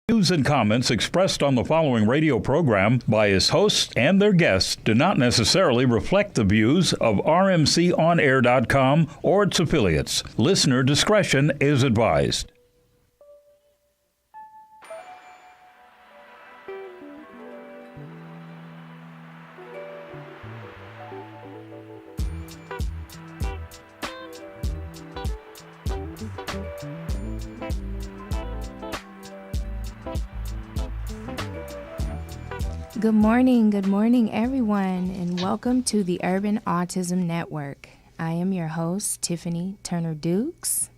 Views and comments expressed on the following radio program by its hosts and their guests do not necessarily reflect the views of rmconair.com or its affiliates. Listener discretion is advised. Good morning, everyone, and welcome to the Urban Autism Network. I am your host, Tiffany Turner-Dukes.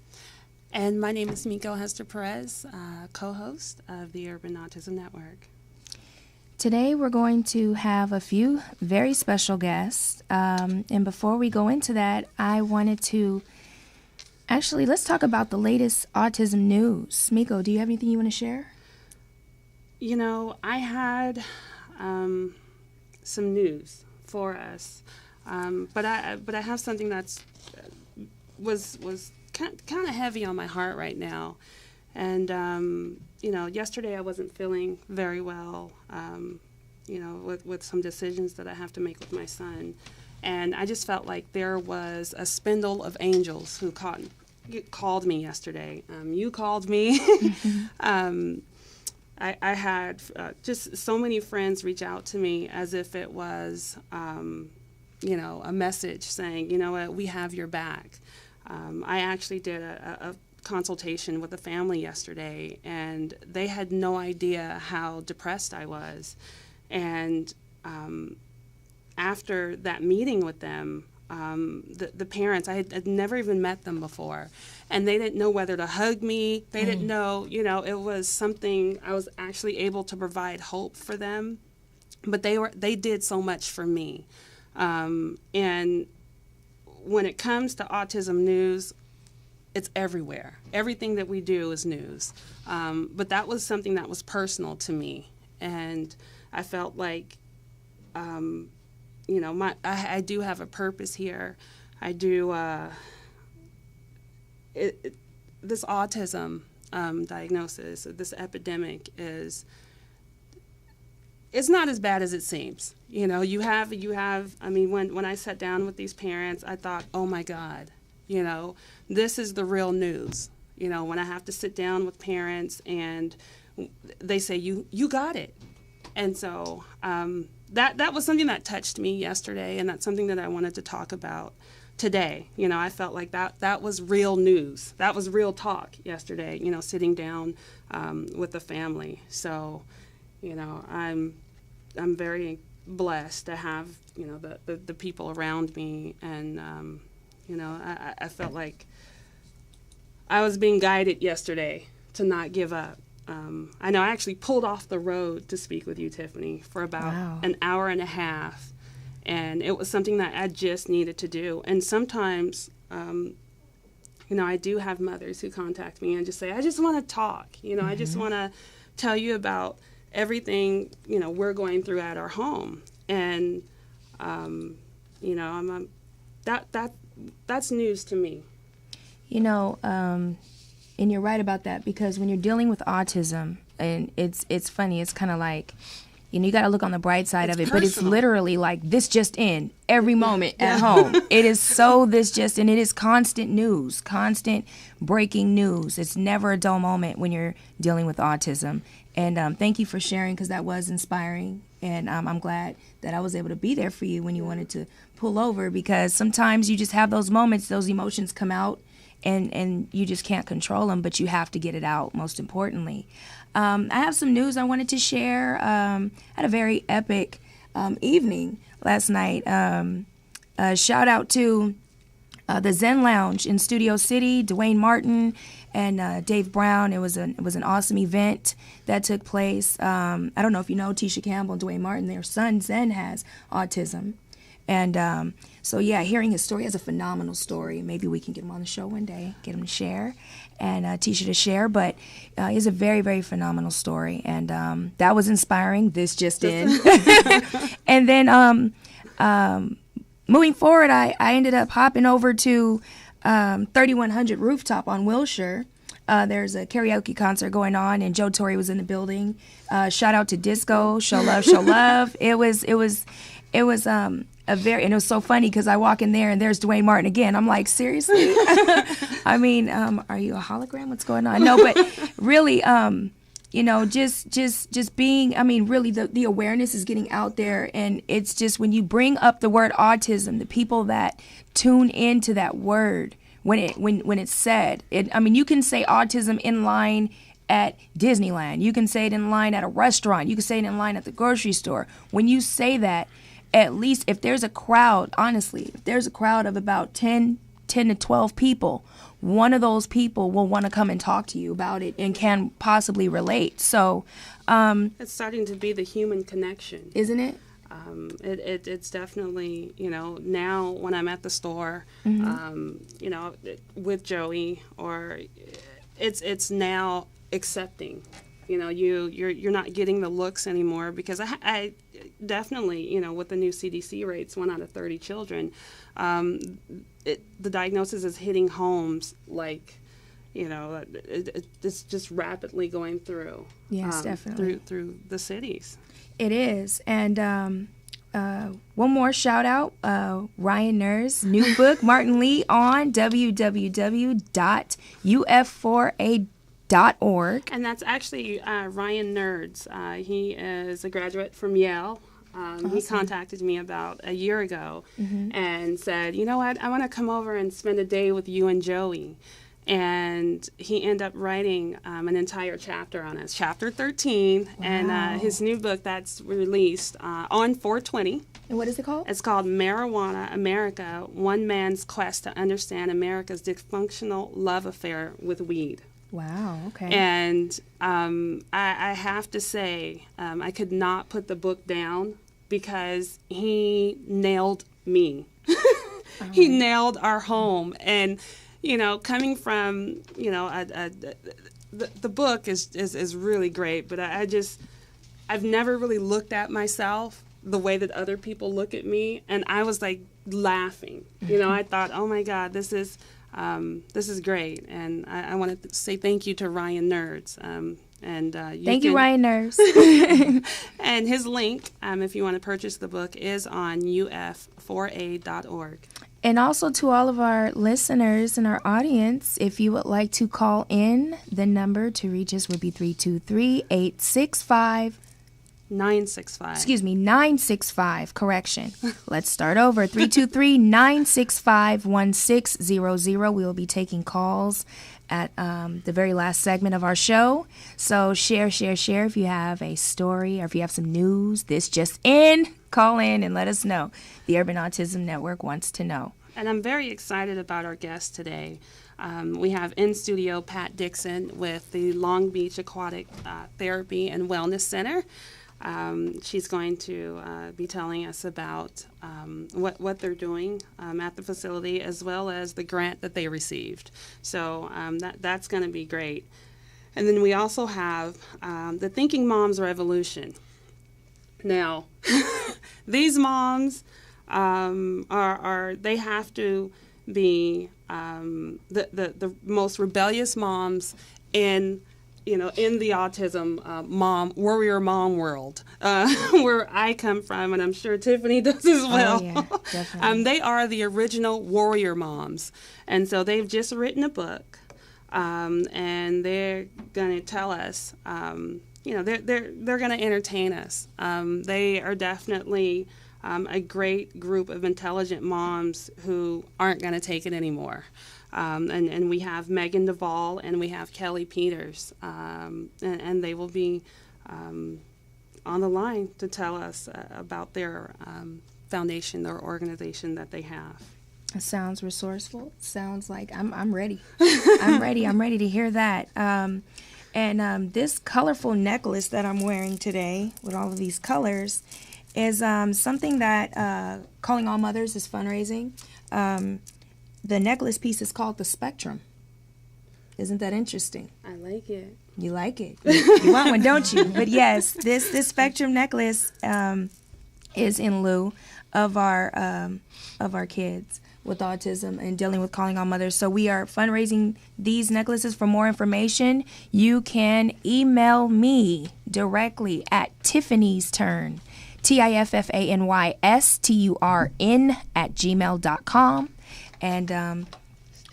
And my name is Miko Hester Perez, co-host of the Urban Autism Network. Today we're going to have a few very special guests, and before we go into that, I wanted to let's talk about the latest autism news. Miko, do you have anything you want to share? You know, I had some news for us, but I have something that's was kind of heavy on my heart right now, and you know, yesterday I wasn't feeling very well, you know, with some decisions that I have to make with my son, and I just felt like there was a spindle of angels who called me yesterday. You called me. I had just so many friends reach out to me as if it was, you know, a message saying, you know what, we have your back. I actually did a consultation with a family yesterday, and they had no idea how depressed I was. And after that meeting with them, the parents, I had never even met them before, and they didn't know whether to hug me. They didn't know, you know, it was something I was actually able to provide hope for them, but they did so much for me. And when it comes to autism news, it's everywhere. Everything that we do is news. But that was something that was personal to me, and I felt like, you know, I do have a purpose here. I do. This autism diagnosis, this epidemic it's not as bad as it seems. You know, you have. I mean, when I sat down with these parents, I thought, oh my God, you know, this is the real news. You know, when I have to sit down with parents and they say, you got it, and so. That was something that touched me yesterday, and that's something that I wanted to talk about today. You know, I felt like that was real news. That was real talk yesterday, you know, sitting down with the family. So, you know, I'm very blessed to have, you know, the people around me, and, you know, I felt like I was being guided yesterday to not give up. I know I actually pulled off the road to speak with you, Tiffany, for about an hour and a half, and it was something that I just needed to do. And sometimes, you know, I do have mothers who contact me and just say, I just want to talk. You know, I just want to tell you about everything, you know, we're going through at our home. And, you know, that's news to me. You know, and you're right about that, because when you're dealing with autism, and it's funny, it's kind of like, you know, you got to look on the bright side of it, personal. But it's literally like this just in every moment at home. It is so this just, and it is constant news, constant breaking news. It's never a dull moment when you're dealing with autism. And thank you for sharing, because that was inspiring. And I'm glad that I was able to be there for you when you wanted to pull over, because sometimes you just have those moments, those emotions come out, and you just can't control them, but you have to get it out, most importantly. I have some news I wanted to share. I had a very epic evening last night. Shout out to the Zen Lounge in Studio City, Dwayne Martin and Dave Brown. It was an awesome event that took place. I don't know if you know Tisha Campbell and Dwayne Martin. Their son Zen has autism. And so, yeah, hearing his story is a phenomenal story. Maybe we can get him on the show one day, get him to share, and Tisha to share. But it's a very, very phenomenal story. And that was inspiring. This just in. And then moving forward, I ended up hopping over to 3100 Rooftop on Wilshire there's a karaoke concert going on, and Joe Torre was in the building. Shout out to Disco, show love, show love. It was a very, and it was so funny because I walk in there and there's Dwayne Martin again. I'm like, seriously? I mean, are you a hologram? What's going on? No, but really, you know, just being, I mean, really the awareness is getting out there, and it's just when you bring up the word autism, the people that tune into that word when it's said, I mean, you can say autism in line at Disneyland, you can say it in line at a restaurant, you can say it in line at the grocery store. When you say that, at least if there's a crowd, honestly, if there's a crowd of about 10 to 12 people, one of those people will want to come and talk to you about it and can possibly relate. So it's starting to be the human connection, isn't it? It's definitely, you know, now when I'm at the store, you know, with Joey, or it's now accepting. You know, you're not getting the looks anymore, because I definitely, you know, with the new CDC rates, 1 out of 30 children, the diagnosis is hitting homes like, you know, it's just rapidly going through. Yes, definitely. Through the cities. It is. And one more shout out, Ryan Nur's new book, Martin Lee, on www.uf4a.org. And that's actually Ryan Nerds. He is a graduate from Yale. Awesome. He contacted me about a year ago and said, you know what, I want to come over and spend a day with you and Joey. And he ended up writing an entire chapter on us, chapter 13, wow. And his new book that's released on 4/20. And what is it called? It's called Marijuana America, One Man's Quest to Understand America's Dysfunctional Love Affair with Weed. Wow, okay. And I have to say, I could not put the book down because he nailed me. He nailed our home. And, you know, coming from, you know, the book is really great, but I've never really looked at myself the way that other people look at me. And I was like laughing. You know, I thought, oh my God, this is great, and I want to say thank you to Ryan Nerds. Thank you, Ryan Nerds. And his link, if you want to purchase the book, is on uf4a.org. And also to all of our listeners and our audience, if you would like to call in, the number to reach us would be 323-865. 965. Excuse me, 965. Correction. Let's start over. 323-965-1600. We will be taking calls at the very last segment of our show. So share if you have a story or if you have some news. This just in. Call in and let us know. The Urban Autism Network wants to know. And I'm very excited about our guest today. We have in studio Pat Dixon with the Long Beach Aquatic Therapy and Wellness Center. She's going to be telling us about what they're doing at the facility, as well as the grant that they received. So that's going to be great. And then we also have the Thinking Moms Revolution. Now, these moms they have to be the most rebellious moms in the autism warrior mom world, where I come from, and I'm sure Tiffany does as well. Oh, yeah, definitely. They are the original warrior moms, and so they've just written a book, and they're going to tell us, they're going to entertain us. They are definitely a great group of intelligent moms who aren't going to take it anymore. And we have Megan Duvall and we have Kelly Peters, and they will be on the line to tell us about their foundation, their organization that they have. It sounds resourceful. Sounds like I'm ready. I'm ready to hear that. And this colorful necklace that I'm wearing today with all of these colors is something that Calling All Mothers is fundraising. The necklace piece is called the Spectrum. Isn't that interesting? I like it. You like it. You want one, don't you? But yes, this Spectrum necklace is in lieu of our kids. with autism and dealing with calling all mothers. So we are fundraising these necklaces. For more information, you can email me directly at Tiffany's Turn, TIFFANYSTURN @gmail.com. And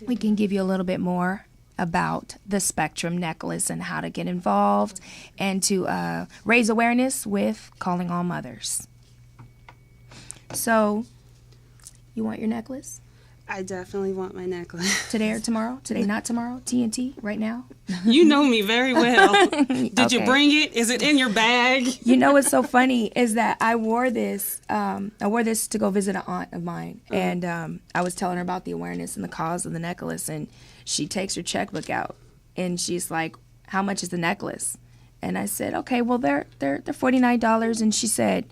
we can give you a little bit more about the Spectrum necklace and how to get involved and to raise awareness with calling all mothers. So, you want your necklace? I definitely want my necklace. Today or tomorrow? Today, not tomorrow? TNT, right now? You know me very well. Did Okay. you bring it? Is it in your bag? You know what's so funny is that I wore this to go visit an aunt of mine. And I was telling her about the awareness and the cause of the necklace. And she takes her checkbook out. And she's like, how much is the necklace? And I said, okay, well, they're $49. And she said,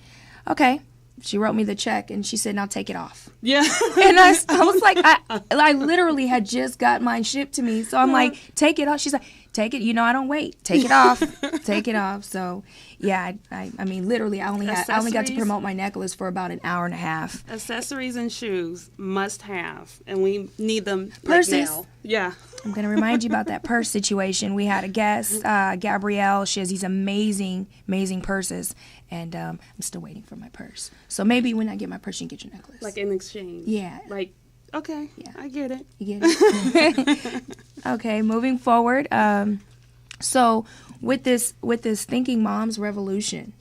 okay. She wrote me the check, and she said, now take it off. Yeah. And I was like, I literally had just got mine shipped to me. So I'm like, take it off. She's like, take it. You know, I don't wait. Take it off. Take it off. So, yeah, I mean, literally, I only got to promote my necklace for about an hour and a half. Accessories and shoes must have, and we need them Purses. like now. Yeah. I'm going to remind you about that purse situation. We had a guest, Gabrielle. She has these amazing, amazing purses. And I'm still waiting for my purse. So maybe when I get my purse, you can get your necklace. Like in exchange. Yeah. Like, okay, Yeah. I get it. You get it? Okay, moving forward. So with this Thinking Moms Revolution,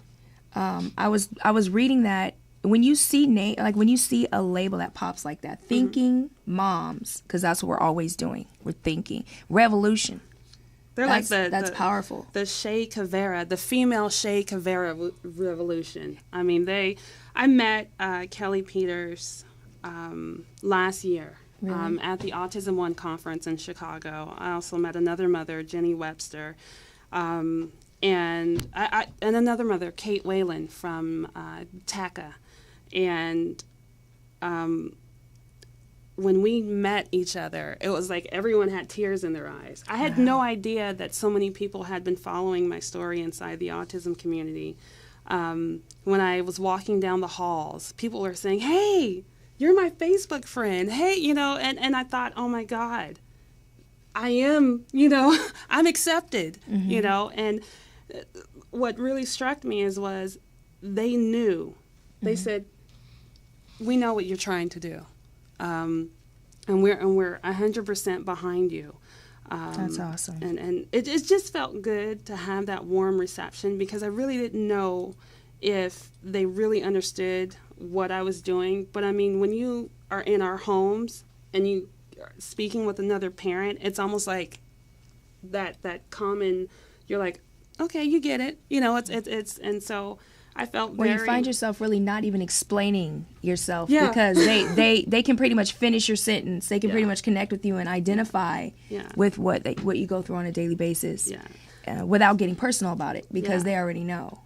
I was reading that when you see when you see a label that pops like that, Thinking Moms, because that's what we're always doing. We're thinking revolution. They're That's powerful. The Shea Caveira, the female Shea Caveira revolution. I mean, I met Kelly Peters last year Really? at the Autism One conference in Chicago. I also met another mother, Jenny Webster, and another mother, Kate Whalen from TACA. And when we met each other, it was like everyone had tears in their eyes. I had no idea that so many people had been following my story inside the autism community. When I was walking down the halls, people were saying, hey, you're my Facebook friend. Hey, and I thought, oh my God, I am, I'm accepted, and what really struck me was they knew. They said, we know what you're trying to do. And we're 100% behind you. That's awesome. And it just felt good to have that warm reception because I really didn't know if they really understood what I was doing. But I mean, when you are in our homes and you are speaking with another parent, it's almost like that common, you're like, okay, you get it. It's and so I felt where very... you find yourself really not even explaining yourself Yeah. because they can pretty much finish your sentence. They can pretty much connect with you and identify with what you go through on a daily basis without getting personal about it because they already know.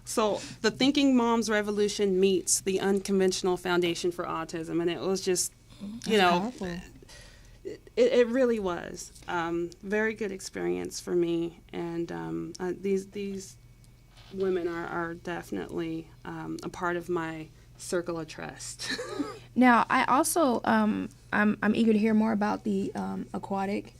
So the Thinking Moms Revolution meets the Unconventional Foundation for Autism, and it was just, Powerful. It really was very good experience for me, and these women are definitely a part of my circle of trust. Now, I also I'm eager to hear more about the aquatic.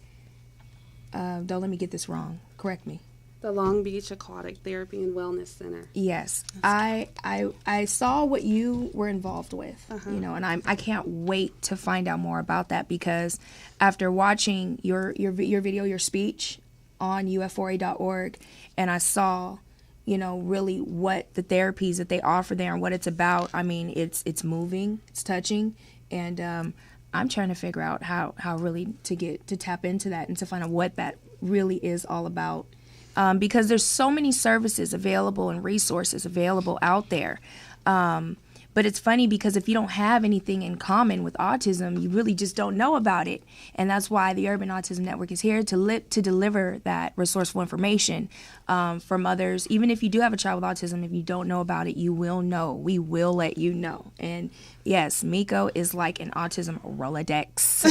Don't let me get this wrong. Correct me. The Long Beach Aquatic Therapy and Wellness Center. Yes, I saw what you were involved with, and I can't wait to find out more about that because after watching your video, your speech on uf4a.org, and I saw, really what the therapies that they offer there and what it's about. I mean, it's moving, it's touching, and I'm trying to figure out how really to tap into that and to find out what that really is all about. Because there's so many services available and resources available out there. But it's funny because if you don't have anything in common with autism, you really just don't know about it. And that's why the Urban Autism Network is here to deliver that resourceful information for mothers. Even if you do have a child with autism, if you don't know about it, you will know. We will let you know. And yes, Miko is like an autism Rolodex.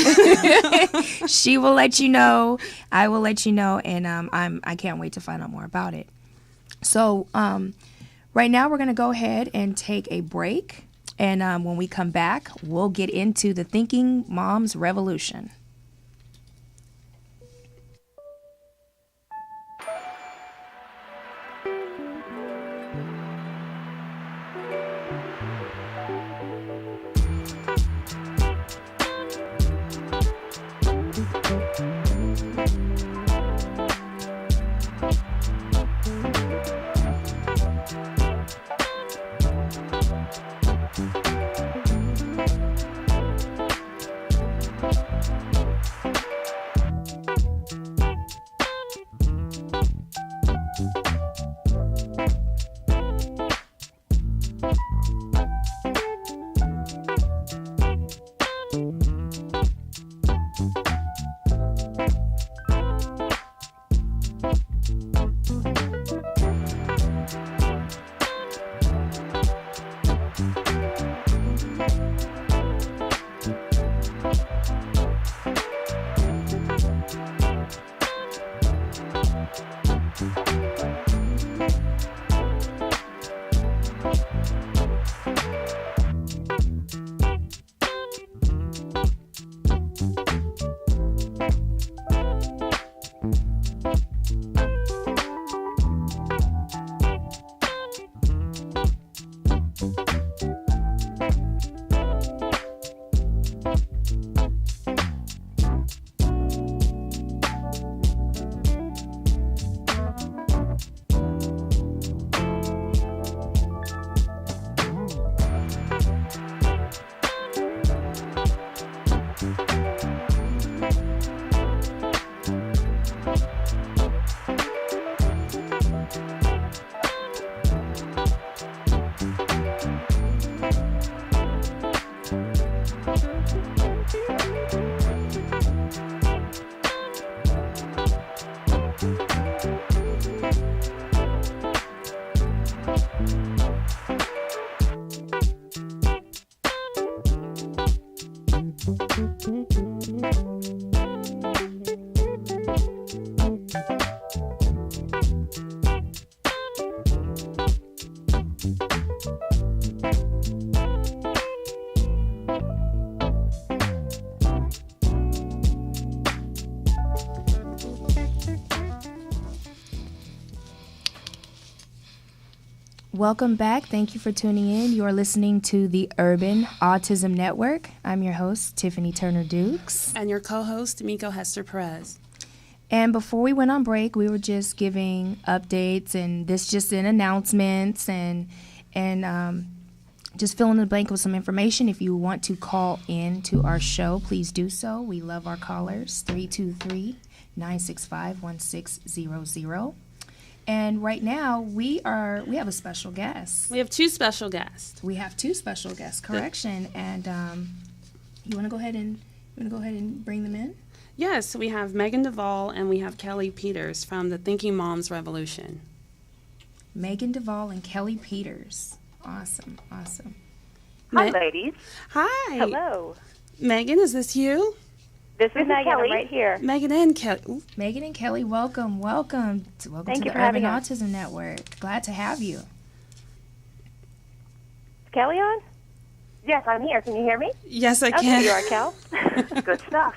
She will let you know. I will let you know. And I can't wait to find out more about it. So right now we're going to go ahead and take a break. And when we come back, we'll get into the Thinking Moms Revolution. Welcome back. Thank you for tuning in. You are listening to the Urban Autism Network. I'm your host, Tiffany Turner Dukes. And your co-host, Miko Hester Perez. And before we went on break, we were just giving updates and this just in announcements and just fill in the blank with some information. If you want to call in to our show, please do so. We love our callers, 323-965-1600. And right now, we have a special guest. We have two special guests. Correction. And you want to go ahead and bring them in? Yes, we have Megan Duvall and we have Kelly Peters from the Thinking Moms Revolution. Megan Duvall and Kelly Peters. Awesome. Hi, ladies. Hi. Hello. Megan, is this you? This is Megan. I'm right here. Megan and Kelly. Megan and Kelly, welcome to the Urban Autism Network. Glad to have you. Is Kelly on? Yes, I'm here. Can you hear me? Yes, I can. There you are, Kel. Good stuff.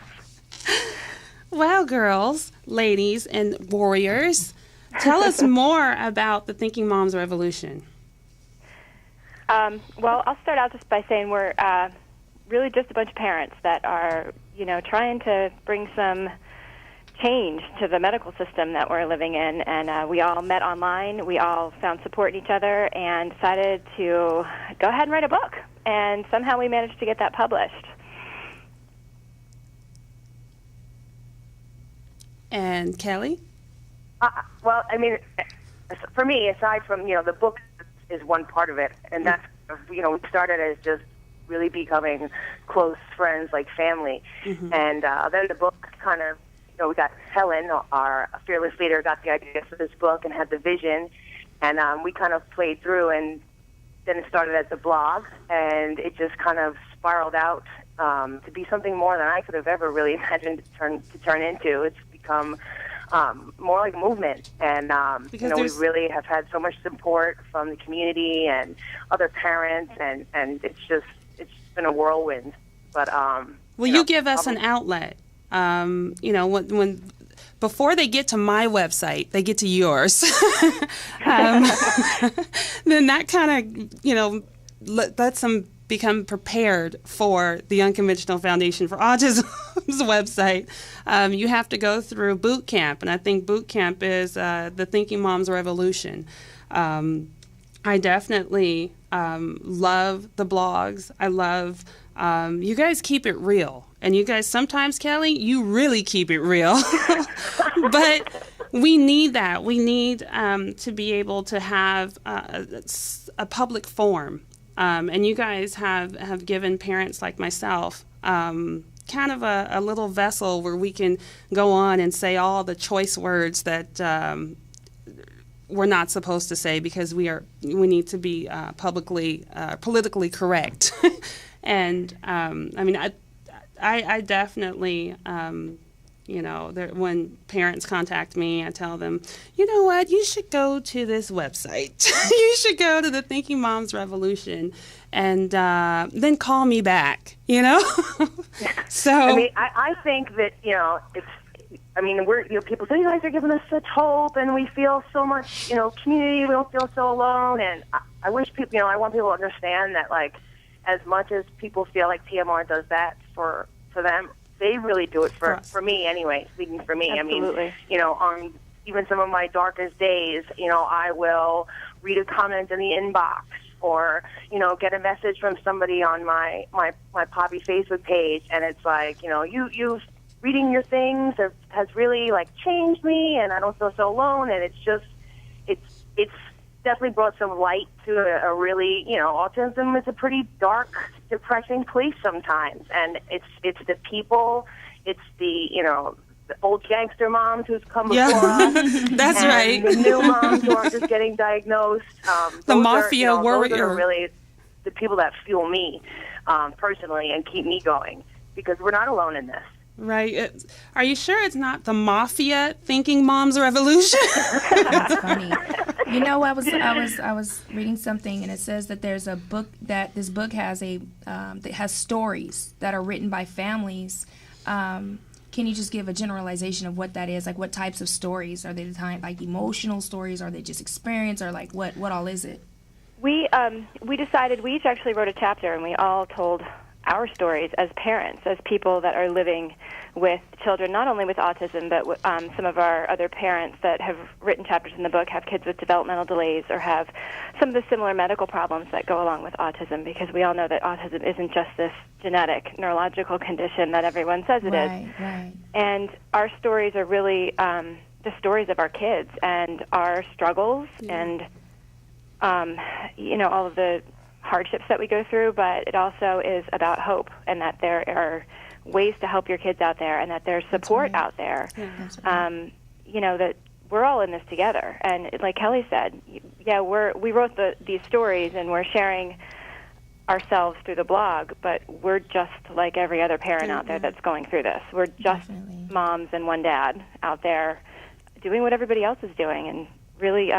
Well, girls, ladies, and warriors, tell us more about the Thinking Moms Revolution. Well, I'll start out just by saying we're really just a bunch of parents that are, trying to bring some change to the medical system that we're living in. And we all met online. We all found support in each other and decided to go ahead and write a book. And somehow we managed to get that published. And Kelly? Well, I mean, for me, aside from, the book is one part of it. And that's, we started as just really becoming close friends, like family. Mm-hmm. And then the book kind of, we got Helen, our fearless leader, got the idea for this book and had the vision. And we kind of played through, and then it started as a blog, and it just kind of spiraled out to be something more than I could have ever really imagined to turn into. It's become more like movement. And you know, we really have had so much support from the community and other parents, and it's been a whirlwind. But well, you give us an outlet. You know, when before they get to my website, they get to yours. Then that kind of, you know, lets them become prepared for the Unconventional Foundation for Autism's website. You have to go through boot camp, and I think boot camp is the Thinking Moms Revolution. I definitely love the blogs. I love you guys keep it real. And you guys, sometimes, Kelly, you really keep it real. But we need that. We need to be able to have a public forum. And you guys have given parents like myself kind of a little vessel where we can go on and say all the choice words that we're not supposed to say, because we need to be politically correct. And I mean, I definitely, you know, when parents contact me, I tell them, you know what, you should go to this website. You should go to the Thinking Moms Revolution, and then call me back, you know? So I mean, I think that, you know, we're, you know, people say, you guys are giving us such hope, and we feel so much, you know, community, we don't feel so alone. And I wish people, you know, I want people to understand that, like, as much as people feel like TMR does that for them, they really do it for me anyway, speaking for me. Absolutely. I mean, you know, on even some of my darkest days, you know, I will read a comment in the inbox, or, you know, get a message from somebody on my Poppy Facebook page, and it's like, you know, you reading your things has really, like, changed me, and I don't feel so alone. And it's just, it's definitely brought some light to a really, you know, autism is a pretty dark, depressing place sometimes, and it's the people, it's the, you know, the old gangster moms who's come before us. That's and right. The new moms who are just getting diagnosed. The mafia warrior. Those are really the people that fuel me personally and keep me going, because we're not alone in this. Right. Are you sure it's not the mafia Thinking Moms Revolution? That's funny. You know, I was reading something, and it says that there's a book, that this book has that has stories that are written by families. Can you just give a generalization of what that is? Like, what types of stories are they? Like emotional stories? Are they just experience? Or like what all is it? We decided, we each actually wrote a chapter, and we all told our stories as parents, as people that are living with children, not only with autism, but some of our other parents that have written chapters in the book have kids with developmental delays or have some of the similar medical problems that go along with autism, because we all know that autism isn't just this genetic neurological condition that everyone says it is. Right. And our stories are really the stories of our kids and our struggles and, you know, all of the hardships that we go through, but it also is about hope, and that there are ways to help your kids out there, and that there's support out there. Yeah, you know, that we're all in this together. And like Kelly said, yeah, we wrote these stories, and we're sharing ourselves through the blog, but we're just like every other parent out there that's going through this. We're just moms and one dad out there doing what everybody else is doing, and really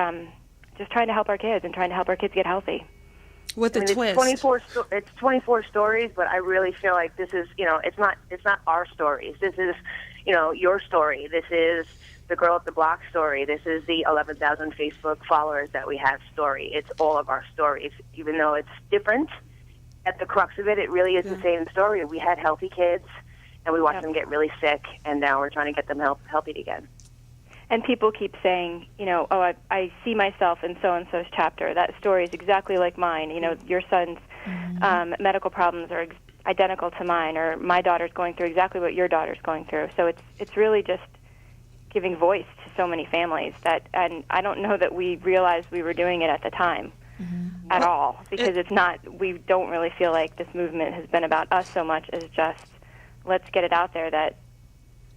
just trying to help our kids and trying to help our kids get healthy. With a twist. It's 24 stories, but I really feel like this is, you know, it's not our stories. This is, you know, your story. This is the girl at the block story. This is the 11,000 Facebook followers that we have story. It's all of our stories, even though it's different. At the crux of it, it really is the same story. We had healthy kids, and we watched them get really sick, and now we're trying to get them healthy again. And people keep saying, you know, oh, I see myself in so-and-so's chapter. That story is exactly like mine. You know, your son's medical problems are identical to mine, or my daughter's going through exactly what your daughter's going through. So it's really just giving voice to so many families that, and I don't know that we realized we were doing it at the time at all, because it's not, we don't really feel like this movement has been about us so much as just, let's get it out there that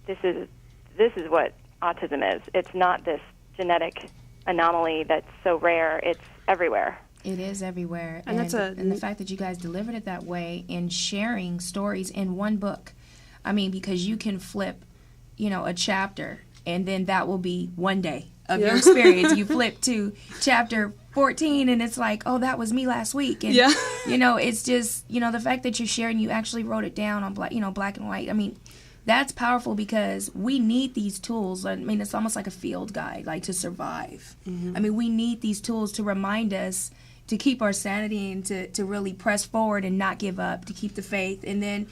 this is what autism is. It's not this genetic anomaly that's so rare. It's everywhere. It is everywhere. And the fact that you guys delivered it that way in sharing stories in one book. I mean, because you can flip, you know, a chapter and then that will be one day of your experience. You flip to chapter 14 and it's like, oh, that was me last week. And it's just, the fact that you're sharing, you actually wrote it down on black and white. I mean, that's powerful because we need these tools. I mean, it's almost like a field guide, like to survive. I mean, we need these tools to remind us to keep our sanity and to really press forward and not give up, to keep the faith. And then,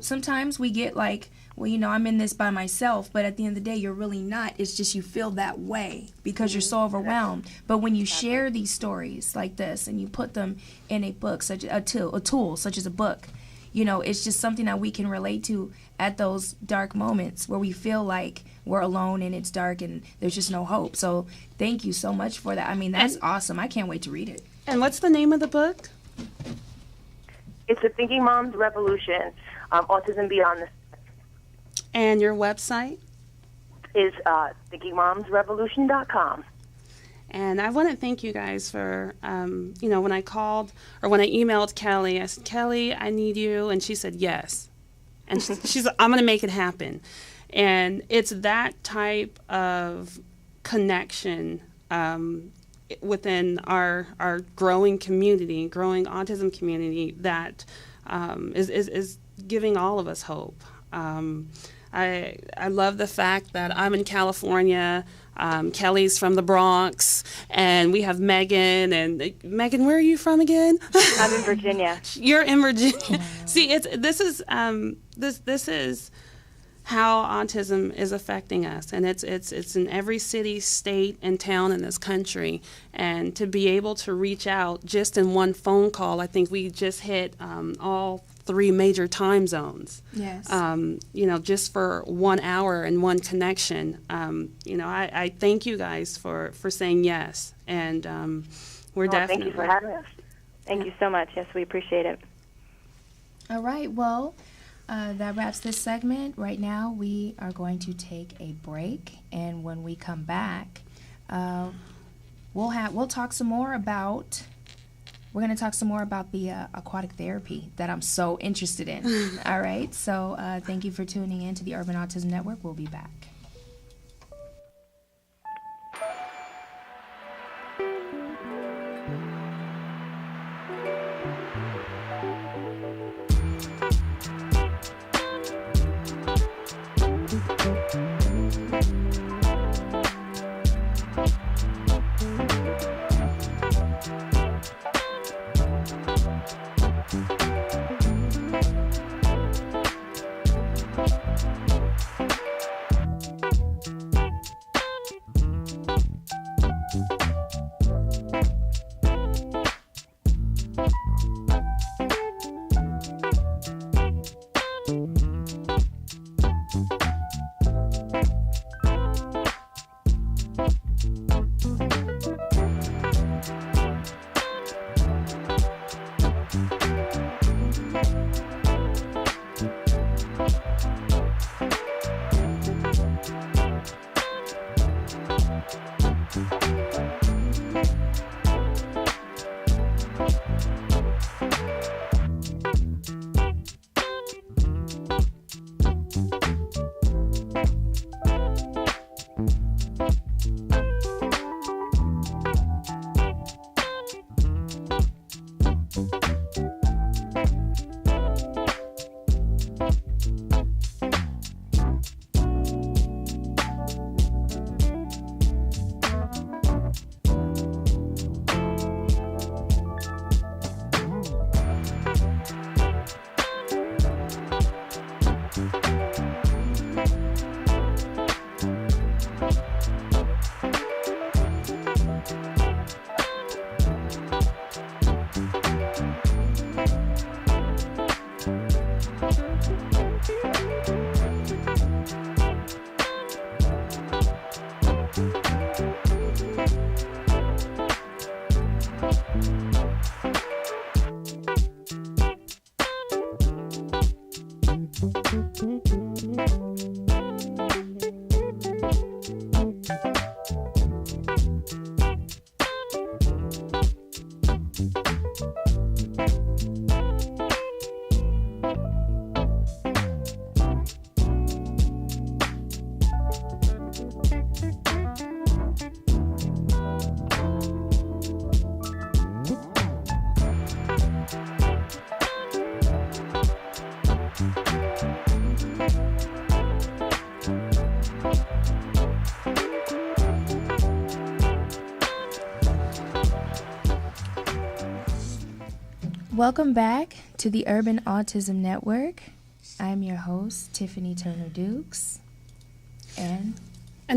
sometimes we get like, well, I'm in this by myself, but at the end of the day, you're really not. It's just you feel that way because you're so overwhelmed. But when you share these stories like this and you put them in a book, such a tool such as a book, it's just something that we can relate to at those dark moments where we feel like we're alone and it's dark and there's just no hope. So thank you so much for that. I mean, that's awesome. I can't wait to read it. And what's the name of the book? It's the Thinking Moms Revolution, Autism Beyond the... And your website? Is thinkingmomsrevolution.com. And I want to thank you guys for, when I called or when I emailed Kelly, I said, Kelly, I need you. And she said, yes. And she's like, I'm going to make it happen. And it's that type of connection within our growing community, growing autism community that is giving all of us hope. I love the fact that I'm in California. Kelly's from the Bronx, and we have Megan. And Megan, where are you from again? I'm in Virginia. You're in Virginia. See, this is how autism is affecting us, and it's in every city, state, and town in this country. And to be able to reach out just in one phone call, I think we just hit all 3 major time zones. Yes. Just for 1 hour and one connection. I thank you guys for saying yes, and we're definitely. Thank you for having us. Thank you so much. Yes, we appreciate it. All right. Well, that wraps this segment. Right now, we are going to take a break, and when we come back, we'll talk some more about. We're going to talk some more about the aquatic therapy that I'm so interested in. All right. So thank you for tuning in to the Urban Autism Network. We'll be back. Welcome back to the Urban Autism Network. I'm your host, Tiffany Turner Dukes. And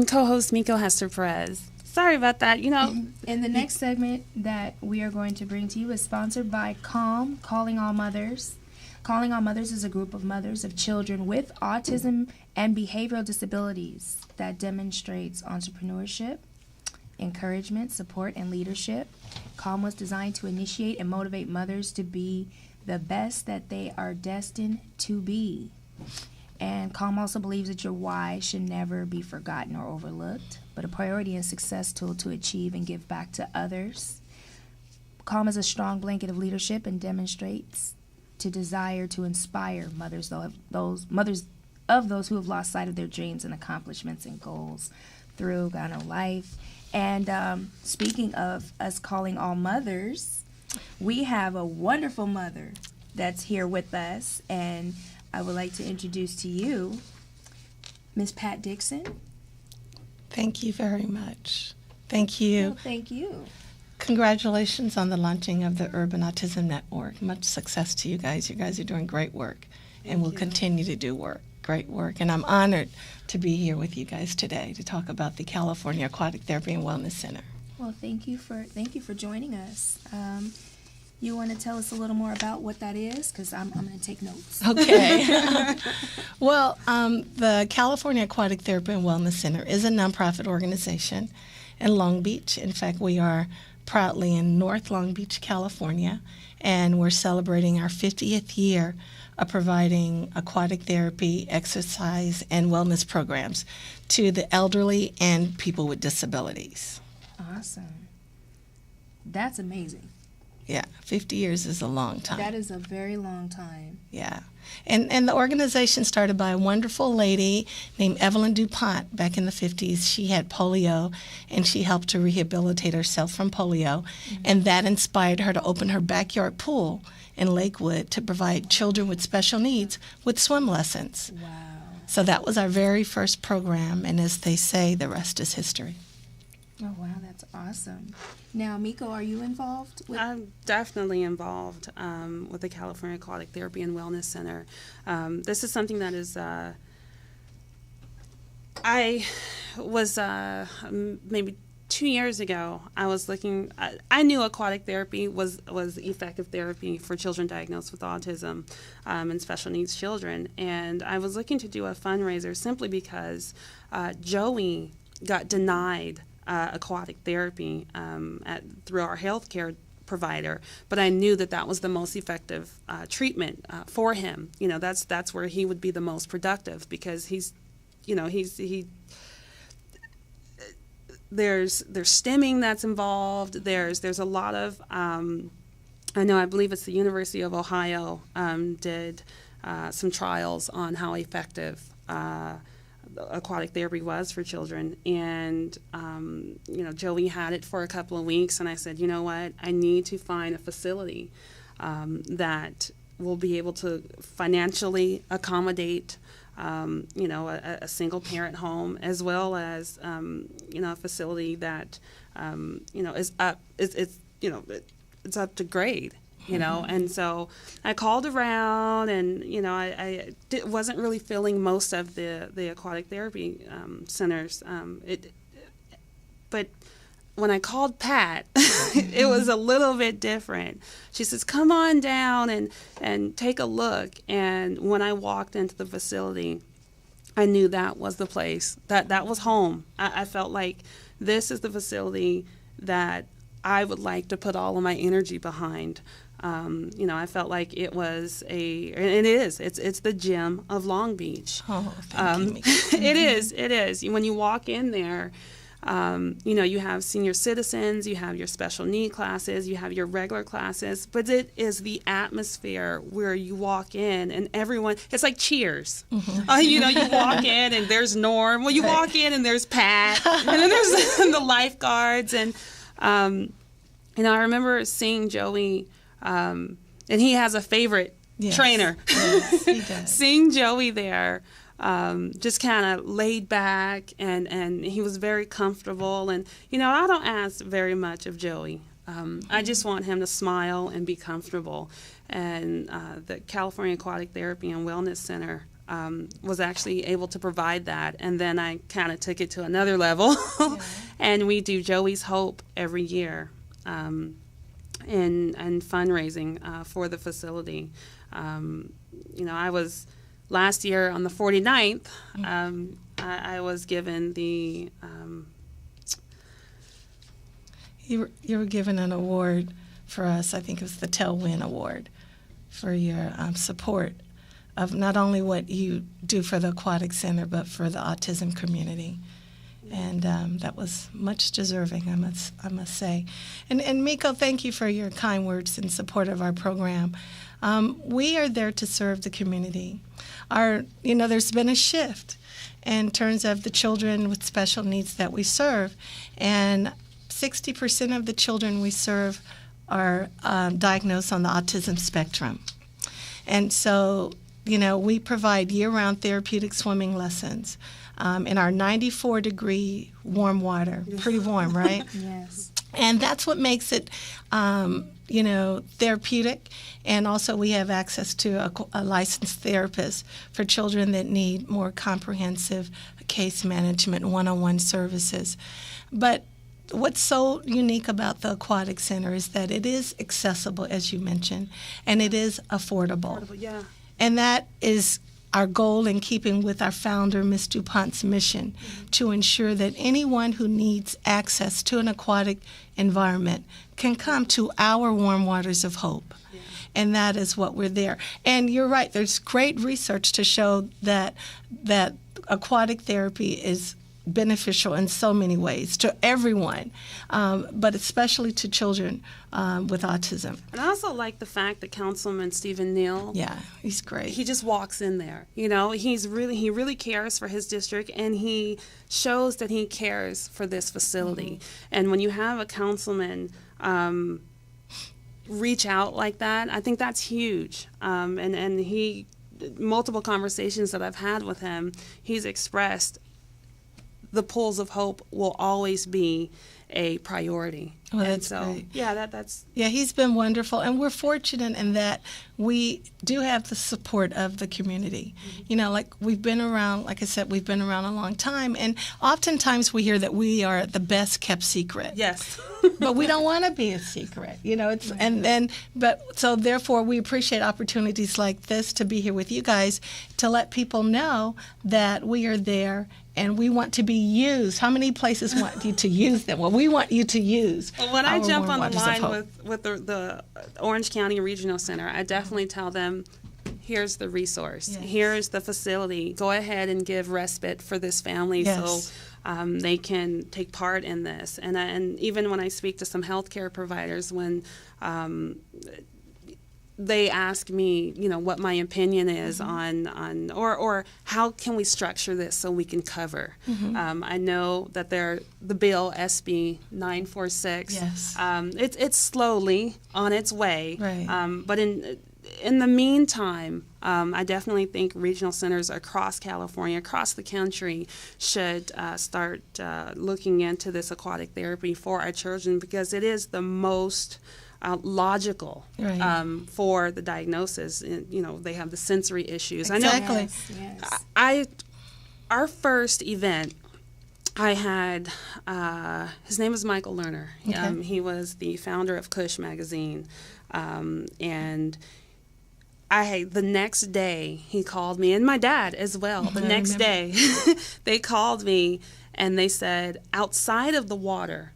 co-host Miko Hester Perez. Sorry about that. And the next segment that we are going to bring to you is sponsored by CALM, Calling All Mothers. Calling All Mothers is a group of mothers of children with autism and behavioral disabilities that demonstrates entrepreneurship, encouragement, support, and leadership. CALM was designed to initiate and motivate mothers to be the best that they are destined to be. And CALM also believes that your why should never be forgotten or overlooked, but a priority and success tool to achieve and give back to others. CALM is a strong blanket of leadership and demonstrates to desire to inspire mothers of those who have lost sight of their dreams and accomplishments and goals through life. And speaking of us calling all mothers, we have a wonderful mother that's here with us, and I would like to introduce to you Miss Pat Dixon. Thank you very much. Thank you. Well, thank you. Congratulations on the launching of the Urban Autism Network. Much success to you guys. You guys are doing great work and will continue to do great work. And I'm honored to be here with you guys today to talk about the California Aquatic Therapy and Wellness Center. Well, thank you for joining us. You want to tell us a little more about what that is? Because I'm going to take notes. Okay. Well, the California Aquatic Therapy and Wellness Center is a nonprofit organization in Long Beach. In fact, we are proudly in North Long Beach, California, and we're celebrating our 50th year of providing aquatic therapy, exercise, and wellness programs to the elderly and people with disabilities. Awesome. That's amazing. Yeah, 50 years is a long time. That is a very long time. Yeah. And the organization started by a wonderful lady named Evelyn DuPont back in the 50s. She had polio, and she helped to rehabilitate herself from polio, and that inspired her to open her backyard pool in Lakewood to provide children with special needs with swim lessons. Wow. So that was our very first program, and as they say, the rest is history. Oh, wow, that's awesome. Now, Miko, are you involved? I'm definitely involved with the California Aquatic Therapy and Wellness Center. This is something that is, I was maybe 2 years ago, I was looking, I knew aquatic therapy was effective therapy for children diagnosed with autism and special needs children. And I was looking to do a fundraiser simply because Joey got denied aquatic therapy through our healthcare provider, but I knew that was the most effective treatment for him. That's where he would be the most productive because there's stimming that's involved. There's a lot of I believe it's the University of Ohio did some trials on how effective aquatic therapy was for children, and Joey had it for a couple of weeks, and I said, you know what, I need to find a facility that will be able to financially accommodate a single parent home, as well as a facility that is up it's up to grade. And so I called around, and I wasn't really filling most of the aquatic therapy centers. But when I called Pat, it was a little bit different. She says, "Come on down and take a look." And when I walked into the facility, I knew that was the place. That was home. I felt like this is the facility that I would like to put all of my energy behind. I felt like it was and it is. It's the gym of Long Beach. Oh, thank you. It is. When you walk in there, you have senior citizens, you have your special need classes, you have your regular classes, but it is the atmosphere where you walk in and everyone, it's like Cheers. Mm-hmm. You walk in and there's Norm. Well, you walk in and there's Pat, and then there's the lifeguards. And, I remember seeing Joey, and he has a favorite trainer. Yes, he does. Seeing Joey there, just kind of laid back, and he was very comfortable. And, I don't ask very much of Joey. I just want him to smile and be comfortable. And the California Aquatic Therapy and Wellness Center was actually able to provide that. And then I kind of took it to another level. And we do Joey's Hope every year and fundraising for the facility. I was last year on the 49th, I was given the... You were given an award for us. I think it was the Tailwind Award for your support of not only what you do for the Aquatic Center, but for the autism community. And that was much deserving, I must say. And Miko, thank you for your kind words in support of our program. We are there to serve the community. There's been a shift in terms of the children with special needs that we serve, and 60% of the children we serve are diagnosed on the autism spectrum. And so, we provide year-round therapeutic swimming lessons in our 94-degree warm water. Pretty warm, right? Yes. And that's what makes it, therapeutic. And also we have access to a licensed therapist for children that need more comprehensive case management, one-on-one services. But what's so unique about the Aquatic Center is that it is accessible, as you mentioned, and it is affordable. Yeah. And that is our goal in keeping with our founder, Ms. DuPont's mission, to ensure that anyone who needs access to an aquatic environment can come to our Warm Waters of Hope. Yeah. And that is what we're there. And you're right, there's great research to show that aquatic therapy is beneficial in so many ways to everyone, but especially to children with autism. And I also like the fact that Councilman Stephen Neal, he's great. He just walks in there. He really cares for his district, and he shows that he cares for this facility. Mm-hmm. And when you have a councilman reach out like that, I think that's huge. And he, multiple conversations that I've had with him, he's expressed the pools of hope will always be a priority. Well, that's great. Yeah, that's... Yeah, he's been wonderful, and we're fortunate in that we do have the support of the community. Mm-hmm. We've been around, like I said, we've been around a long time, and oftentimes we hear that we are the best kept secret. Yes. But we don't want to be a secret, it's right. So therefore we appreciate opportunities like this to be here with you guys to let people know that we are there. And we want to be used. How many places want you to use them? Well, we want you to use. Well, when I jump on the line with the Orange County Regional Center, I definitely tell them, here's the resource. Yes. Here's the facility. Go ahead and give respite for this family so they can take part in this. And even when I speak to some healthcare providers, when they ask me, what my opinion is on or how can we structure this so we can cover. Mm-hmm. I know that the bill SB 946. Yes. It's slowly on its way. Right. But in the meantime, I definitely think regional centers across California, across the country, should start looking into this aquatic therapy for our children, because it is the most logical for the diagnosis. They have the sensory issues. Exactly. I know. Our first event, I had his name is Michael Lerner. Okay. He was the founder of Cush magazine, and the next day he called me, and my dad as well. The next day, they called me and they said, outside of the water,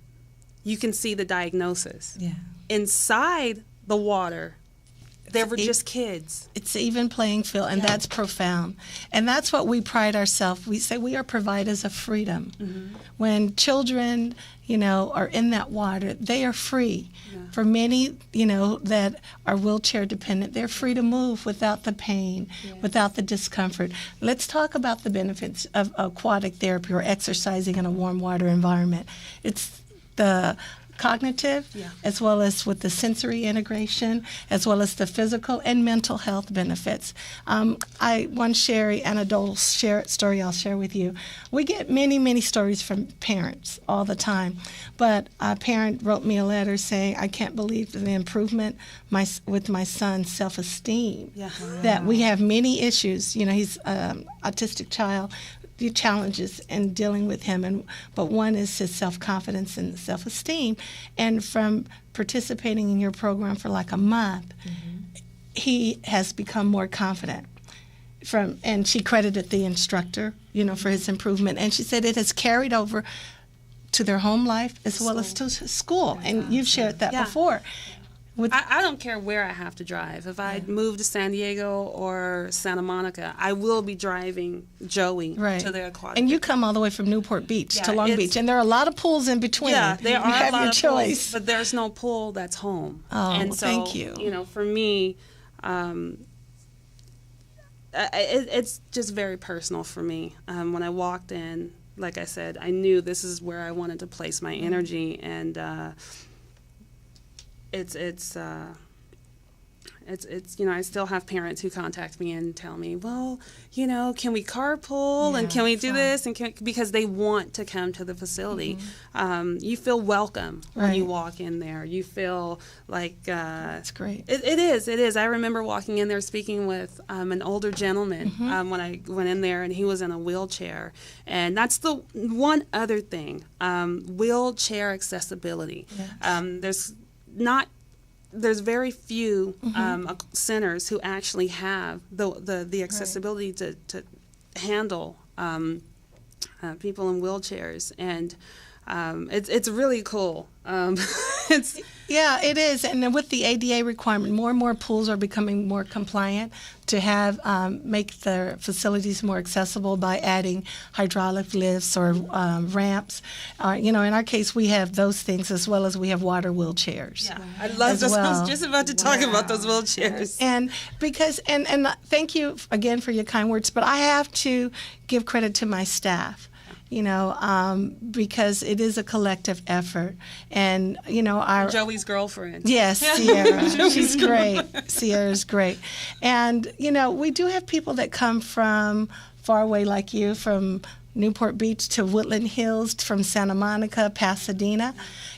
you can see the diagnosis. Yeah. Inside the water, there were just kids. It's even playing field, and that's profound. And that's what we pride ourselves. We say we are providers of freedom. Mm-hmm. When children, are in that water, they are free. Yeah. For many, that are wheelchair dependent, they're free to move without the pain, without the discomfort. Let's talk about the benefits of aquatic therapy or exercising in a warm water environment. It's the cognitive, as well as with the sensory integration, as well as the physical and mental health benefits. One Sherry anecdotal story I'll share with you. We get many, many stories from parents all the time, but a parent wrote me a letter saying, I can't believe the improvement with my son's self-esteem. Yeah. That we have many issues. You know, he's an autistic child, the challenges in dealing with him, but one is his self-confidence and self-esteem. And from participating in your program for like a month, he has become more confident. And she credited the instructor, you know, for his improvement. And she said it has carried over to their home life as well as to school. And you've shared that before. I don't care where I have to drive. If I move to San Diego or Santa Monica, I will be driving Joey to the aquatic. And you come all the way from Newport Beach to Long Beach, and there are a lot of pools in between. Yeah, there are a lot of choice. pools, but there's no pool that's home. Oh, and so, thank you. You know, for me, it's just very personal for me. When I walked in, like I said, I knew this is where I wanted to place my energy, and it's you know, I still have parents who contact me and tell me, well, you know, can we carpool and can we do this, and because they want to come to the facility. You feel welcome when you walk in there. You feel like that's great. It is. I remember walking in there speaking with an older gentleman when I went in there, and he was in a wheelchair. And that's the one other thing, wheelchair accessibility. Yes. There's very few centers who actually have the accessibility to handle people in wheelchairs, and it's really cool. Yeah, it is. And with the ADA requirement, more and more pools are becoming more compliant to have make their facilities more accessible by adding hydraulic lifts or ramps. You know, in our case, we have those things as well as we have water wheelchairs. Yeah, I love those. I was just about to talk about those wheelchairs. And because and thank you again for your kind words, but I have to give credit to my staff. You know, because it is a collective effort. And, you know, Joey's girlfriend. Yes, Sierra. She's great. Sierra's great. And, you know, we do have people that come from far away like you, from Newport Beach to Woodland Hills, from Santa Monica, Pasadena,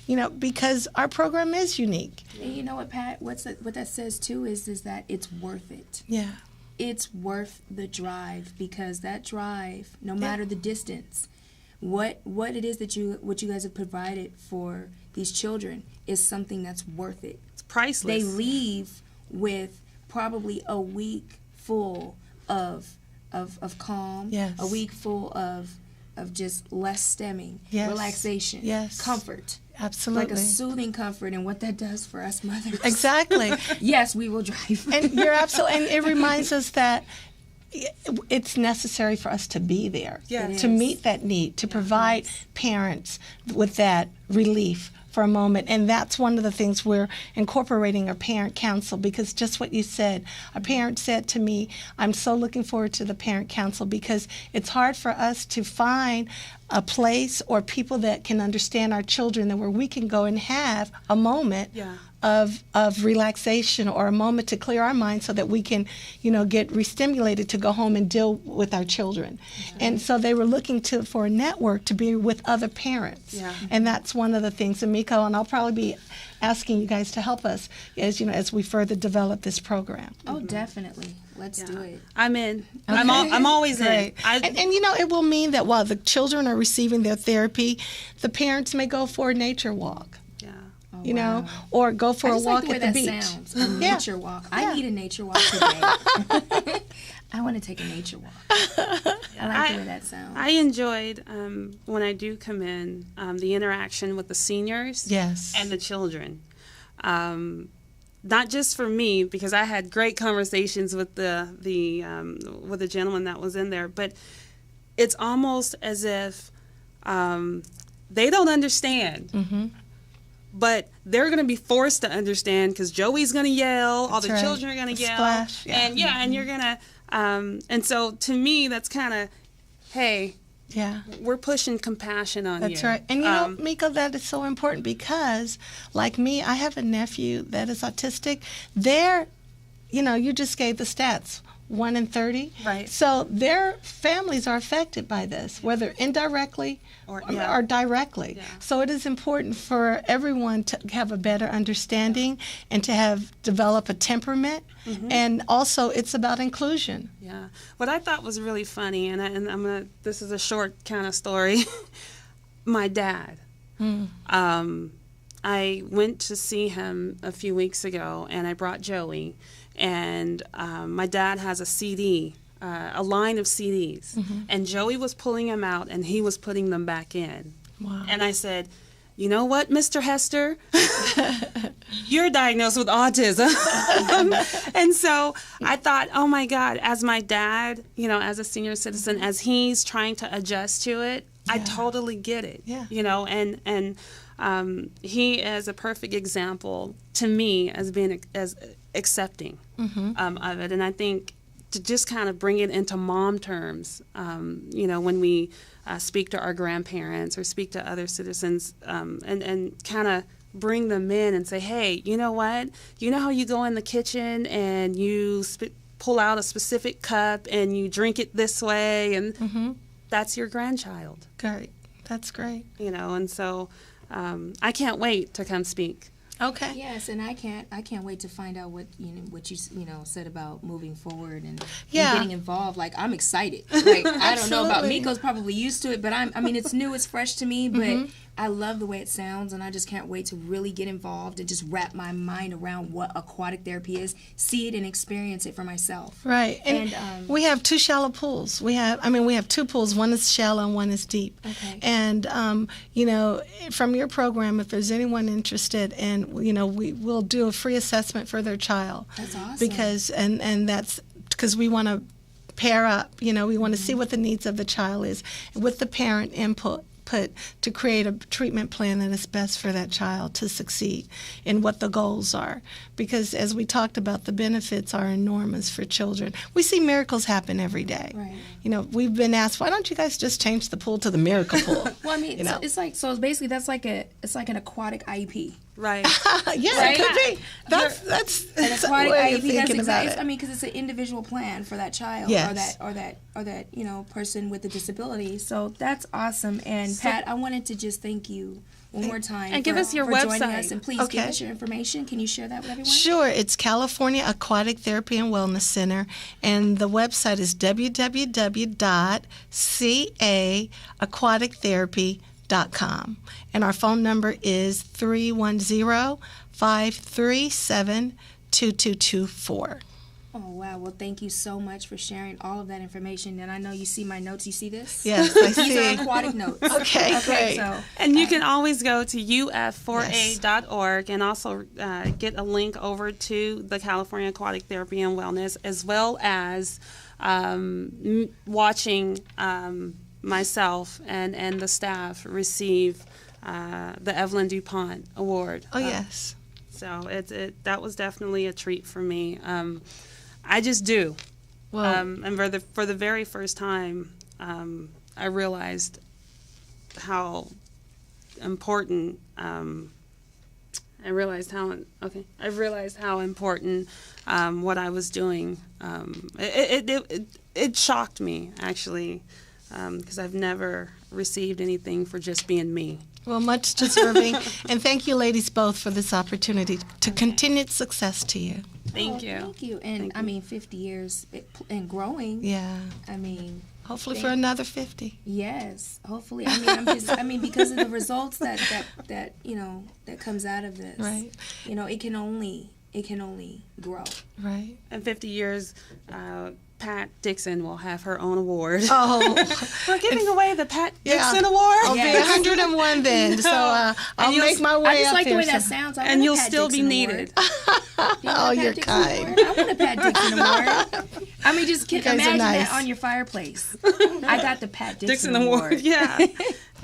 you know, because our program is unique. And you know what, Pat? What that says, too, is that it's worth it. Yeah. It's worth the drive, because that drive, no matter the distance, what it is what you guys have provided for these children is something that's worth it. It's priceless. They leave with probably a week full of calm, a week full of just less stemming, relaxation, comfort. Absolutely. Like a soothing comfort, and what that does for us mothers. Exactly. Yes, we will drive. And you're absolutely, and it reminds us that it's necessary for us to be there, to meet that need, to provide parents with that relief for a moment. And that's one of the things we're incorporating our parent council, because just what you said, a parent said to me, I'm so looking forward to the parent council, because it's hard for us to find a place or people that can understand our children, and where we can go and have a moment of relaxation, or a moment to clear our mind, so that we can, you know, get re-stimulated to go home and deal with our children. And so they were looking for a network to be with other parents. And that's one of the things. And Miko, and I'll probably be asking you guys to help us as we further develop this program. Oh, definitely. Let's do it. I'm in. Okay. I'm always in. And you know, it will mean that while the children are receiving their therapy, the parents may go for a nature walk. You know, or go for a walk at the beach. Sounds, a nature walk. I need a nature walk today. I want to take a nature walk. I like the way that sounds. I enjoyed when I do come in the interaction with the seniors and the children. Not just for me, because I had great conversations with the gentleman that was in there, but it's almost as if they don't understand. But they're going to be forced to understand, because Joey's going to yell, all the children are going to yell, splash, and you're going to, and so to me, that's kind of, hey, Yeah. We're pushing compassion on you. That's right. And you know, Miko, that is so important because, like me, I have a nephew that is autistic. They're, you know, you just gave the stats, 1 in 30. Right. So their families are affected by this, whether indirectly or directly. Yeah. So it is important for everyone to have a better understanding and to develop a temperament. And also, it's about inclusion. Yeah. What I thought was really funny, and I'm gonna. This is a short kind of story. My dad. I went to see him a few weeks ago, and I brought Joey. And my dad has a CD, a line of CDs, and Joey was pulling them out, and he was putting them back in. Wow. And I said, you know what, Mr. Hester? You're diagnosed with autism. And so I thought, oh my God, as my dad, you know, as a senior citizen, as he's trying to adjust to it, I totally get it. Yeah. You know, and he is a perfect example to me as being as accepting of it. And I think to just kind of bring it into mom terms, you know, when we speak to our grandparents or speak to other citizens, and kind of bring them in and say, hey, you know what? You know how you go in the kitchen and you pull out a specific cup and you drink it this way, and that's your grandchild. Great. That's great. You know, and so I can't wait to come speak. Okay. Yes, and I can't wait to find out what you said about moving forward and getting involved. Like, I'm excited. Like, I don't know about Miko's probably used to it, but I mean it's new, it's fresh to me, but I love the way it sounds, and I just can't wait to really get involved and just wrap my mind around what aquatic therapy is, see it and experience it for myself. Right. And we have 2 shallow pools. We have 2 pools. One is shallow and one is deep. Okay. And, you know, from your program, if there's anyone interested, and, you know, we'll do a free assessment for their child. That's awesome. Because, and that's because we want to pair up, you know, we want to see what the needs of the child is with the parent input to create a treatment plan that is best for that child to succeed and what the goals are. Because as we talked about, the benefits are enormous for children. We see miracles happen every day. Right. You know, we've been asked, why don't you guys just change the pool to the miracle pool? Well, I mean, you know? it's basically that's like an aquatic IEP. Right. Yeah, Right? it could be. That's An aquatic way of IEP. That's thinking about exactly. it. I mean, because it's an individual plan for that child Yes. or that you know, person with a disability. So that's awesome. And Pat, I wanted to just thank you one more time And give us your for joining website. us. And please give us your information. Can you share that with everyone? Sure. It's California Aquatic Therapy and Wellness Center, and the website is www.caquatictherapy.com. And our phone number is 310-537-2224. Oh, wow. Well, thank you so much for sharing all of that information. And I know you see my notes. You see this? Yes, I These see. are aquatic notes. Okay, great. So, And you can always go to uf4a.org and also get a link over to the California Aquatic Therapy and Wellness, as well as watching myself and the staff receive the Evelyn DuPont Award. Oh, yes. So that was definitely a treat for me. I just do. Well, And for the very first time, I realized how important. I realized how important what I was doing. It shocked me, actually, because I've never received anything for just being me. well, much deserving. And thank you, ladies, both, for this opportunity. To continued success to you. Thank you. Thank you. And I mean, 50 years and growing. Yeah. I mean, Hopefully for another 50. yes. Hopefully. I mean, because of the results that you know that comes out of this. Right. You know, it can only grow. Right. In 50 years, Pat Dixon will have her own award. Oh, We're giving away the Pat Yeah. Dixon Award. I'll Yes. be 101 then. So I'll you'll- make my way I just up like the there. way that sounds. I And want a you'll Pat still be Dixon needed. Award. Do you want a Oh, Pat you're Dixon kind. Award? I want a Pat Dixon Award. I mean, just guys are imagine nice. that on your fireplace. I got the Pat Dixon, Dixon Award. Yeah.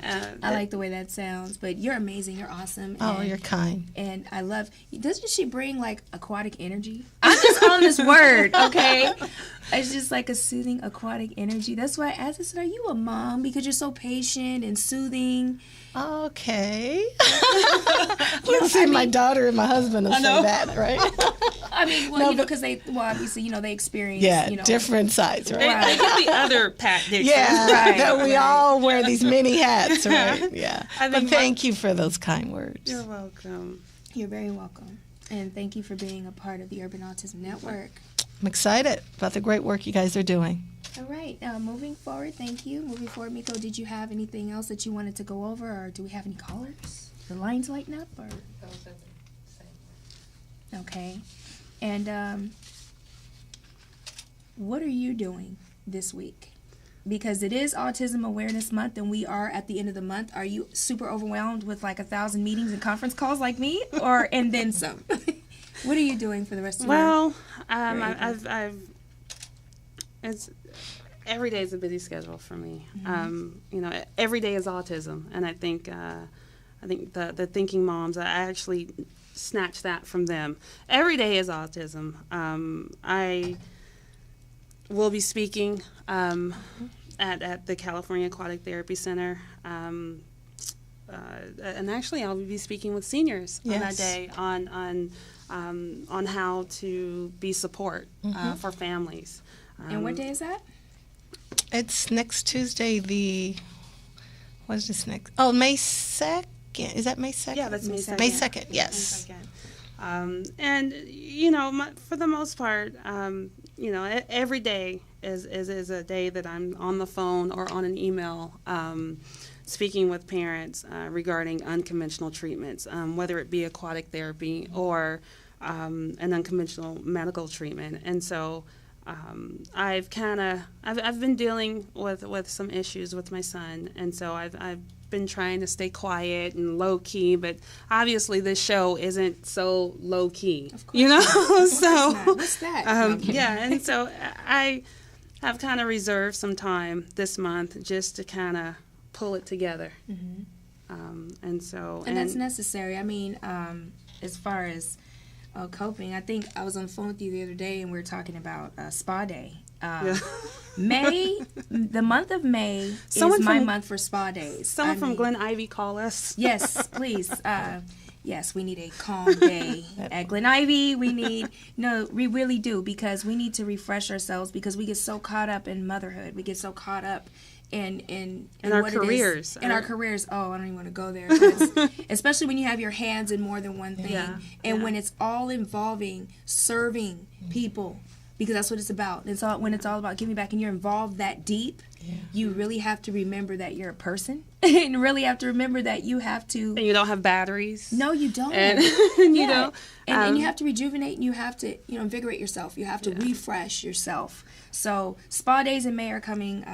I like the way that sounds. But you're amazing. You're awesome. Oh, and, you're kind. And I love. Doesn't she bring like aquatic energy? I just on this word, okay? It's just like a soothing aquatic energy. That's why I asked, I said, are you a mom? Because you're so patient and soothing. Okay. Let's see, my daughter and my husband will say that, right? I mean, well, because they, obviously, they experience, different sides, right? They get the other Pat Dixon. Yeah, Right, that we all wear these many hats, right? Yeah. think But thank you for those kind words. You're welcome. You're very welcome. And thank you for being a part of the Urban Autism Network. I'm excited about the great work you guys are doing. All right. Moving forward, thank you. Moving forward, Miko, did you have anything else that you wanted to go over, or do we have any callers? The lines lighting up, or? Okay. And what are you doing this week? Because it is Autism Awareness Month, and we are at the end of the month. Are you super overwhelmed with like 1,000 meetings and conference calls like me, and then some? What are you doing for the rest of your? Well, it's every day is a busy schedule for me. Every day is autism, and I think the thinking moms, I actually snatched that from them. Every day is autism. I will be speaking at the California Aquatic Therapy Center, and actually I'll be speaking with seniors on that day on how to be support for families. And what day is that? It's next Tuesday, what is this next? Oh, May 2nd. Is that May 2nd? Yeah, that's May 2nd. May 2nd, yes. May 2nd. And, for the most part, every day is a day that I'm on the phone or on an email speaking with parents regarding unconventional treatments, whether it be aquatic therapy or an unconventional medical treatment. And so I've been dealing with some issues with my son, and so I've been trying to stay quiet and low key, but obviously this show isn't so low key, so what's that? and so I have kind of reserved some time this month just to kind of pull it together. And that's necessary. I mean, as far as coping, I think I was on the phone with you the other day and we were talking about Spa Day. May, the month of May is my month for spa days. Someone from Glen Ivy call us. Yes, please. Yes, we need a calm day at Glen Ivy. We really do, because we need to refresh ourselves, because we get so caught up in motherhood. We get so caught up in our what careers. In our careers. Oh, I don't even want to go there. 'Cause especially when you have your hands in more than one thing. When it's all involving serving people. Because that's what it's about. And so when it's all about giving back and you're involved that deep, you really have to remember that you're a person. And really have to remember that you have to... And you don't have batteries. No, you don't. And you don't. And you have to rejuvenate, and you have to invigorate yourself. You have to refresh yourself. So spa days in May are coming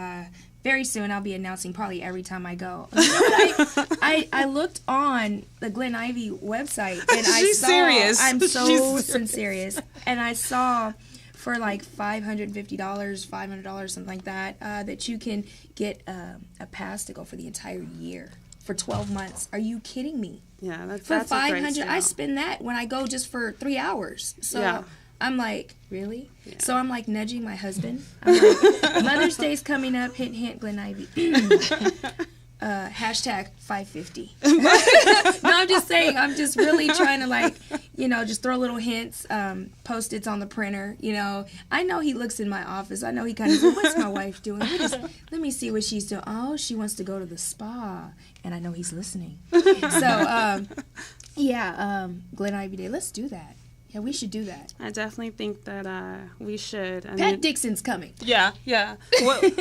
very soon. I'll be announcing probably every time I go. You know what? I looked on the Glen Ivy website, and She's serious. I'm so serious. And I saw... for like $550, $500, something like that, that you can get a pass to go for the entire year for 12 months. Are you kidding me? Yeah, that's for $500. A great I spend that when I go just for 3 hours. So I'm like, really? Yeah. So I'm like nudging my husband. I'm like, Mother's Day's coming up. Hint, hint, Glen Ivy. Hashtag 550. No, I'm just saying, I'm just really trying to just throw little hints, Post-its on the printer, I know he looks in my office. I know he kind of says, what's my wife doing? Let me see what she's doing. Oh, she wants to go to the spa. And I know he's listening. So, Glen Ivy Day, let's do that. Yeah, we should do that. I definitely think that we should. Pat Dixon's coming. Yeah.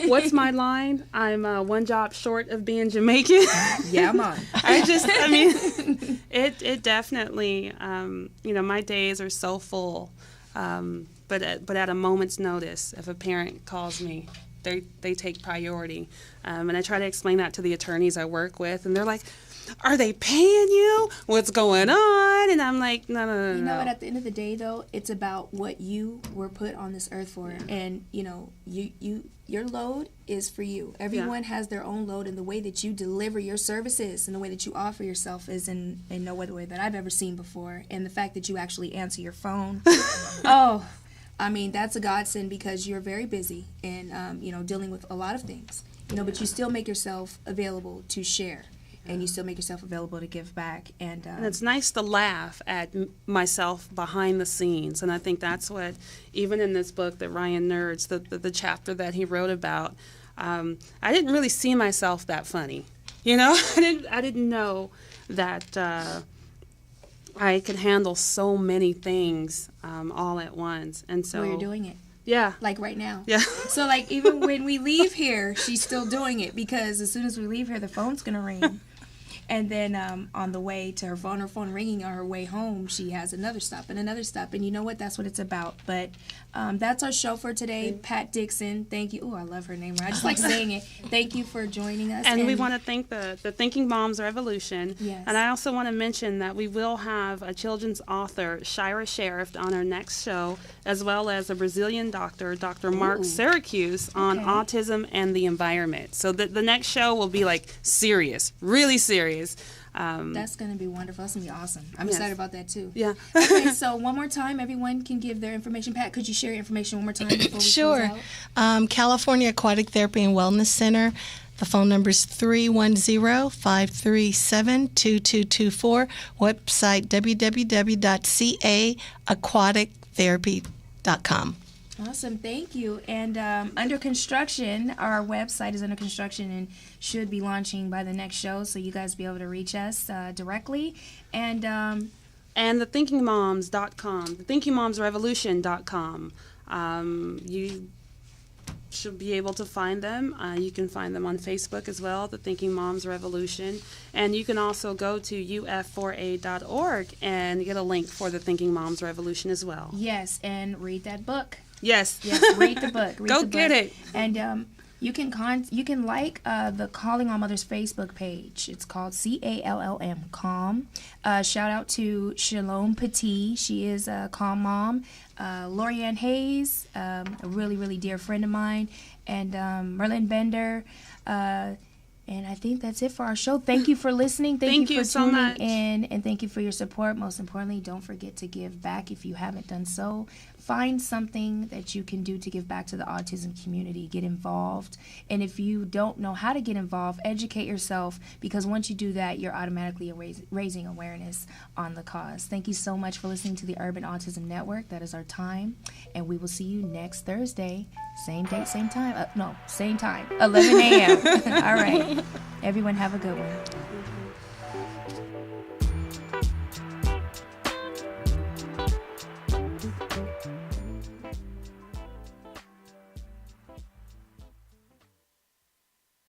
What's my line? I'm one job short of being Jamaican. Yeah, I'm on. It definitely, my days are so full. But at a moment's notice, if a parent calls me, they take priority. And I try to explain that to the attorneys I work with, and they're like, are they paying you? What's going on? And I'm like, no. You know what? At the end of the day, though, it's about what you were put on this earth for, and you know, your load is for you. Everyone has their own load, and the way that you deliver your services and the way that you offer yourself is in no other way that I've ever seen before. And the fact that you actually answer your phone, I mean, that's a godsend because you're very busy and you know, dealing with a lot of things. You know, but you still make yourself available to share. And you still make yourself available to give back. And it's nice to laugh at myself behind the scenes. And I think that's what, even in this book that Ryan Nerds, the chapter that he wrote about, I didn't really see myself that funny. You know, I didn't know that I could handle so many things all at once. And so you're doing it. Yeah. Like right now. Yeah. So like even when we leave here, she's still doing it because as soon as we leave here, the phone's going to ring. And then on the way to her phone ringing on her way home, she has another stop and another stop. And you know what? That's what it's about. But that's our show for today. Pat Dixon, thank you. Oh, I love her name. I just like saying it. Thank you for joining us. And we want to thank the Thinking Moms Revolution. Yes. And I also want to mention that we will have a children's author, Shira Sheriff, on our next show, as well as a Brazilian doctor, Dr. Mark Syracuse, on autism and the environment. So the next show will be like serious, really serious. That's going to be wonderful. That's going to be awesome. I'm excited about that too. Yeah. Okay, so one more time, everyone can give their information. Pat, could you share your information one more time before we Sure. close out? California Aquatic Therapy and Wellness Center. The phone number is 310-537-2224. Website www.caquatictherapy.com. Awesome, thank you. And under construction, our website is under construction and should be launching by the next show, so you guys be able to reach us directly. And thethinkingmoms.com, thethinkingmomsrevolution.com. You should be able to find them. You can find them on Facebook as well, The Thinking Moms Revolution. And you can also go to uf4a.org and get a link for The Thinking Moms Revolution as well. yes, and read that book. Yes. Yes, read the book. Go get it. And you can like the Calling All Mothers Facebook page. It's called CALLM, Calm. Shout out to Shalom Petit. She is a Calm mom. Lorianne Hayes, a really, really dear friend of mine. And Merlin Bender. And I think that's it for our show. Thank you for listening. Thank you for so tuning much. in. And thank you for your support. Most importantly, don't forget to give back if you haven't done so. Find something that you can do to give back to the autism community. Get involved. And if you don't know how to get involved, educate yourself, because once you do that, you're automatically raising awareness on the cause. Thank you so much for listening to the Urban Autism Network. That is our time. And we will see you next Thursday. Same date, same time. Same time. 11 a.m. All right. Everyone have a good one.